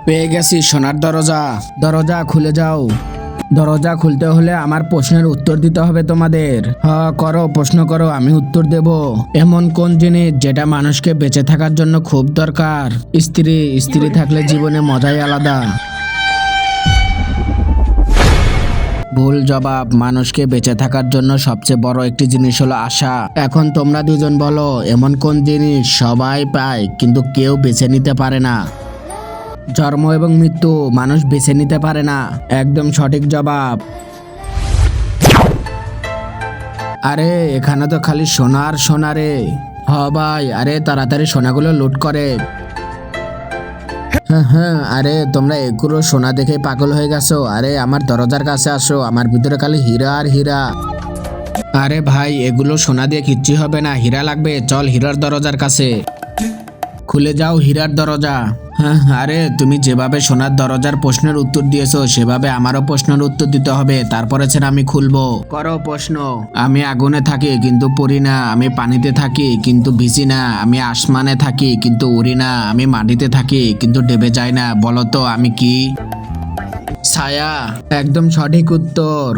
পেয়ে গেছি সোনার দরজা। দরজা খুলে যাও। দরজা খুলতে হলে আমার প্রশ্নের উত্তর দিতে হবে তোমাদের। করো, প্রশ্ন করো, আমি উত্তর দেব। এমন কোন জিনিস যেটা মানুষকে বেঁচে থাকার জন্য খুব দরকার? স্ত্রী। স্ত্রী থাকলে জীবনে মজাই আলাদা। ভুল জবাব। মানুষকে বেঁচে থাকার জন্য সবচেয়ে বড় একটি জিনিস হলো আশা। এখন তোমরা দুজন বলো, এমন কোন জিনিস সবাই পায় কিন্তু কেউ বেছে নিতে পারে না? জন্ম এবং মৃত্যু। মানুষ বেছে নিতে পারে না। একদম সঠিক জবাব। আরে এখানে তো খালি সোনার সোনা রে। ভাই, আরে তাড়াতাড়ি সোনাগুলো লুট করে। হ্যাঁ, আরে তোমরা এগুলো সোনা দেখে পাগল হয়ে গেছো। আরে আমার দরজার কাছে আসো, আমার ভিতরে খালি হীরা আর হীরা। আরে ভাই, এগুলো সোনা দিয়ে কিচ্ছু হবে না, হীরা লাগবে। চল হীরার দরজার কাছে। খুলে যাও হীরার দরজা। হ্যাঁ, আরে তুমি যেভাবে সোনার দরজার প্রশ্নের উত্তর দিয়েছো সেভাবে আমারও প্রশ্নের উত্তর দিতে হবে, তারপরে ছেড়ে আমি খুলবো। করো প্রশ্ন। আমি আগুনে থাকি কিন্তু পড়ি না, আমি পানিতে থাকি কিন্তু ভিজি না, আমি আসমানে থাকি কিন্তু উড়ি না, আমি মাটিতে থাকি কিন্তু ডেবে যাই না। বলো তো আমি কি? ছায়া। একদম সঠিক উত্তর।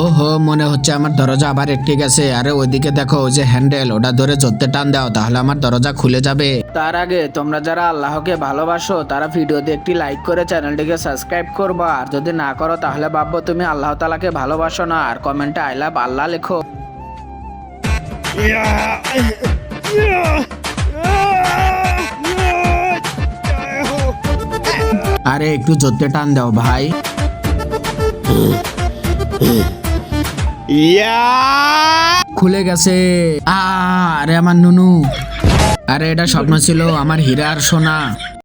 ওহো, মনে হচ্ছে আমার দরজা আবার একটি গেছে। আরে ওইদিকে দেখো, ওই যে হ্যান্ডেল, ওটা ধরে জোরতে টান দাও, তাহলে আমার দরজা খুলে যাবে। তার আগে তোমরা যারা আল্লাহকে ভালোবাসো তারা ভিডিওতে একটি লাইক করে চ্যানেলটিকে সাবস্ক্রাইব করবা। আর যদি না করো তাহলে ভাববো তুমি আল্লাহ তাআলাকে ভালোবাসো না। আর কমেন্টে আই লাভ আল্লাহ লেখো। আরে একটু জোরতে টান দাও ভাই। খুলে গেছে। আরে আমার নুনু। আরে এটা স্বপ্ন ছিল, আমার হীরা আর সোনা।